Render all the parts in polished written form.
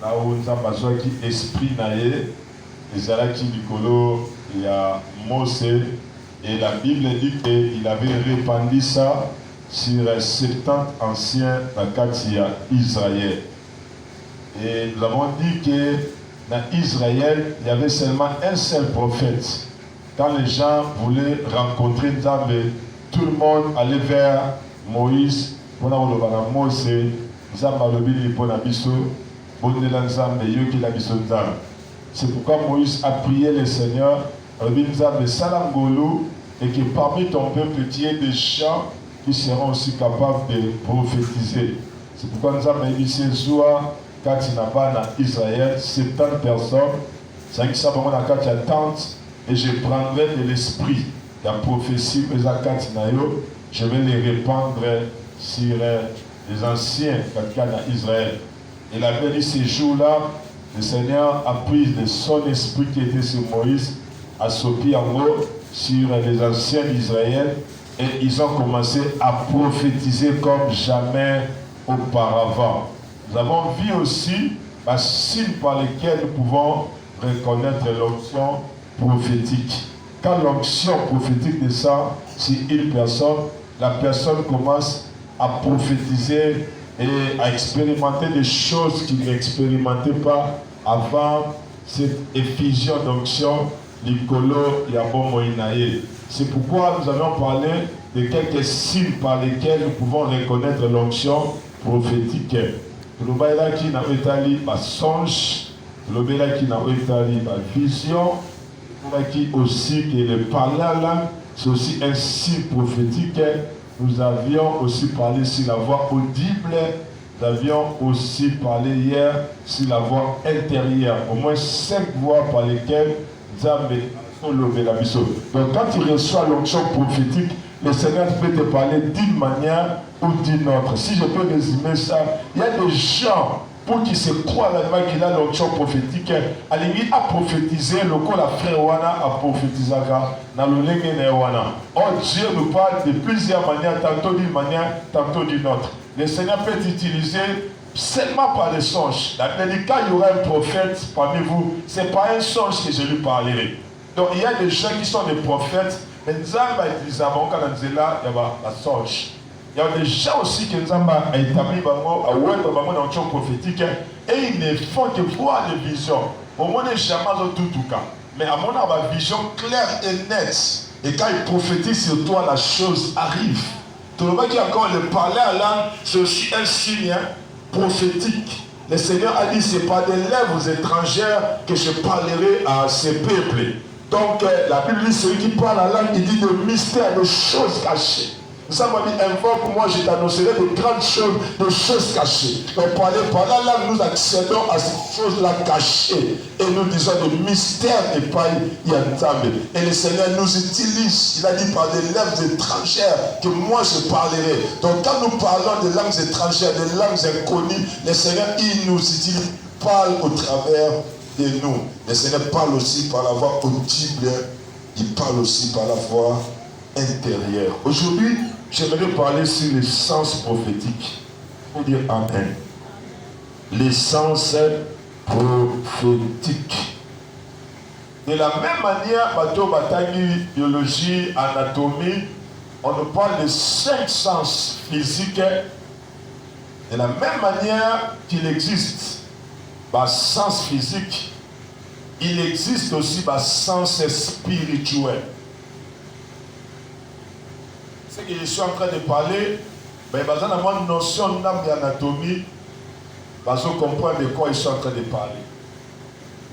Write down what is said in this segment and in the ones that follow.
là où nous avons qui esprit naïe, et Zalaki Nicolo, il y a Mose, et la Bible dit qu'il avait répandu ça sur 70 anciens Nakatia Israël. Et nous avons dit que dans Israël, il y avait seulement un seul prophète. Quand les gens voulaient rencontrer Nzambe, tout le monde allait vers Moïse pour la Mose, Nzambe pour la biso, Nzambe yoki la biso Nzambe. C'est pourquoi Moïse a prié le Seigneur, Nzambe Salangolo, et que parmi ton peuple, il y ait des gens qui seront aussi capables de prophétiser. C'est pourquoi Nzambe dit c'est Zoua, quand il n'a pas dans Israël, 70 personnes, c'est qui ça va dans la tente, et je prendrai de l'esprit, la prophétie, je vais les répandre sur les anciens dans Israël. Et la Bible dit ces jours-là, le Seigneur a pris de son esprit qui était sur Moïse, a sauté en haut sur les anciens d'Israël, et ils ont commencé à prophétiser comme jamais auparavant. Nous avons vu aussi les signes par lesquels nous pouvons reconnaître l'onction prophétique. Quand l'onction prophétique descend sur une personne, la personne commence à prophétiser et à expérimenter des choses qu'il n'expérimentait pas avant cette effusion d'onction, l'Ikolo Yabo Moïnaïe. C'est pourquoi nous avons parlé de quelques signes par lesquels nous pouvons reconnaître l'onction prophétique. Le baila qui n'a étalé ma songe, le baila qui n'a étalé ma vision, le qui aussi que le parler là, c'est aussi un signe prophétique. Nous avions aussi parlé sur la voix audible, nous avions aussi parlé hier sur la voix intérieure. Au moins 5 voix par lesquelles Nzambe a la mission. Donc quand tu reçois l'onction prophétique, le Seigneur peut te parler d'une manière ou d'une autre. Si je peux résumer ça, il y a des gens pour qui se croient là-bas qu'il a l'onction prophétique, à la limite à prophétiser, le coup la frère Wana a prophétisé dans le Lengene Wana. Oh, Dieu nous parle de plusieurs manières, tantôt d'une manière, tantôt d'une autre. Le Seigneur peut t'utiliser seulement par les songes. Quand il y aura un prophète parmi vous, ce n'est pas un songe que je lui parlerai. Donc il y a des gens qui sont des prophètes, mais Nzambe a utilisé avant quand on dit là, il y a un songe. Il y a des gens aussi que Nzambe a établi dans l'onction prophétique et ils ne font que voir des visions. Au moins, ils ne jamais tout cas. Mais à mon avis, une vision claire et nette. Et quand ils prophétisent sur toi, la chose arrive. Tout le monde qui a encore le parler à l'âme, c'est aussi un signe prophétique. Le Seigneur a dit, ce n'est pas des lèvres étrangères que je parlerai à ces peuples. Donc, la Bible dit, celui qui parle à l'âme, il dit de mystères, de choses cachées. Nous avons dit, invoque, moi je t'annoncerai de grandes choses, de choses cachées. Donc, par là, nous accédons à ces choses-là cachées. Et nous disons de mystères et pas Yantambe. Et le Seigneur nous utilise. Il a dit par des lèvres étrangères que moi je parlerai. Donc, quand nous parlons de langues étrangères, de langues inconnues, le Seigneur, il nous utilise, parle au travers de nous. Le Seigneur parle aussi par la voix audible. Il parle aussi par la voix intérieure. Aujourd'hui, j'aimerais parler sur les sens prophétiques. Il faut dire Amen. Les sens prophétiques. De la même manière, bateau bataille, biologie, anatomie, on nous parle de 5 sens physiques. De la même manière qu'il existe sens physique, il existe aussi sens spirituel. Ce que je suis en train de parler, il y a une notion d'anatomie, parce qu'on comprend de quoi je suis en train de parler.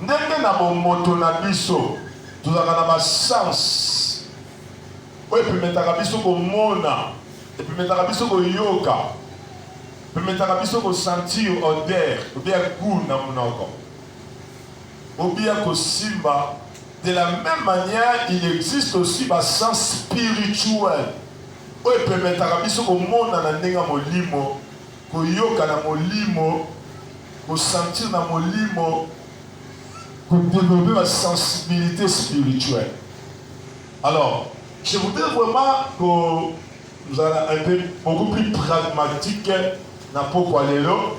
Ndenge na moto na biso, tout avons un sens. Et puis mettre biso ko mona, et puis mettre biso ko yoka, et puis mettre biso ko sentir odeur, ou bien goût na monoko, ou bien ko simba. De la même manière, il existe aussi un sens spirituel. Oui, permettre à biso ko mona na ndenga molimo, ko yoka na molimo, ko sentir na molimo, ko développer ma sensibilité spirituelle. Alors, je voudrais vraiment que nous allons un peu beaucoup plus pragmatique dans pourquoi les lots.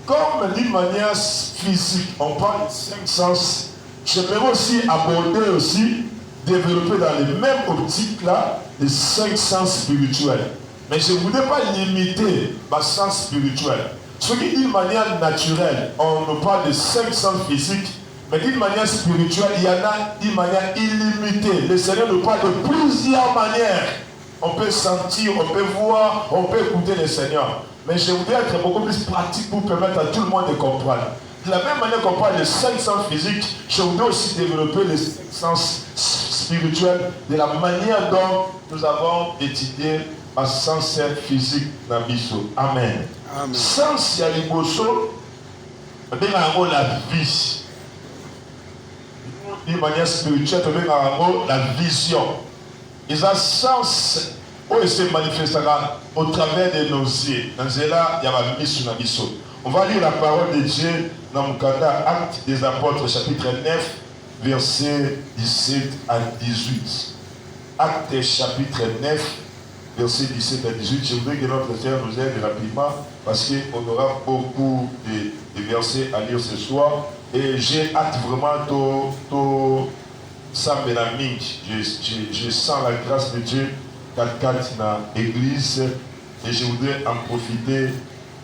comme d'une manière physique, on parle de 5 sens, j'aimerais aussi aborder aussi, développer dans les mêmes optiques là, les 5 sens spirituels. Mais je ne voudrais pas limiter ma sens spirituel. Ce qui d'une manière naturelle, on nous parle de 5 sens physiques, mais d'une manière spirituelle, il y en a d'une manière illimitée. Le Seigneur nous parle de plusieurs manières. On peut sentir, on peut voir, on peut écouter le Seigneur. Mais je voudrais être beaucoup plus pratique pour permettre à tout le monde de comprendre. De la même manière qu'on parle de 5 sens physiques, je voudrais aussi développer les 5 sens spirituels de la manière dont nous avons étudié un sens physique dans Bisso. Amen. Amen. Sens yaliboso, la vie. D'une manière spirituelle, la vision. Ils ont sens où il se manifestera au travers de nos yeux. Dans cela, il y a la mission. On va lire la parole de Dieu dans le Kanda, Actes des Apôtres, chapitre 9, versets 17 à 18. Actes chapitre 9, versets 17 à 18. Je voudrais que notre Seigneur nous aide rapidement parce qu'on aura beaucoup de versets à lire ce soir. Et j'ai hâte vraiment de je sens la grâce de Dieu dans l'église et je voudrais en profiter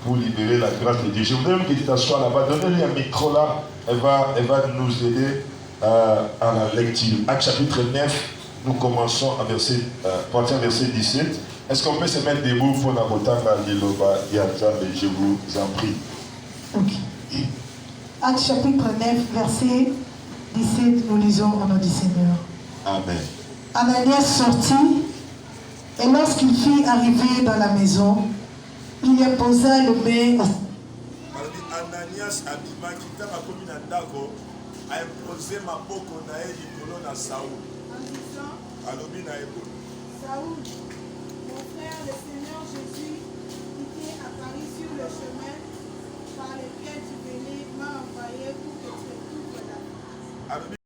pour libérer la grâce de Dieu. Je voudrais même que tu t'assoies là-bas, donnez-lui un micro là, elle va nous aider à la lecture. Acte chapitre 9, nous commençons à partir verset 17. Est-ce qu'on peut se mettre debout pour n'aboter la Liloba Yadza, je vous en prie. Ok. Acte chapitre 9, verset 17, nous lisons au nom du Seigneur. Amen. Ananias sortit, et lorsqu'il fut arrivé dans la maison, il imposa le main. Ananias abima kitaka komi na ndako a imposé maboko na ye likolo na Saoul. Alobi na ebo. Saoul, mon frère, le Seigneur Jésus, qui t'est apparu sur le chemin par lequel tu venais, m'a envoyé pour que tu ouvres la face.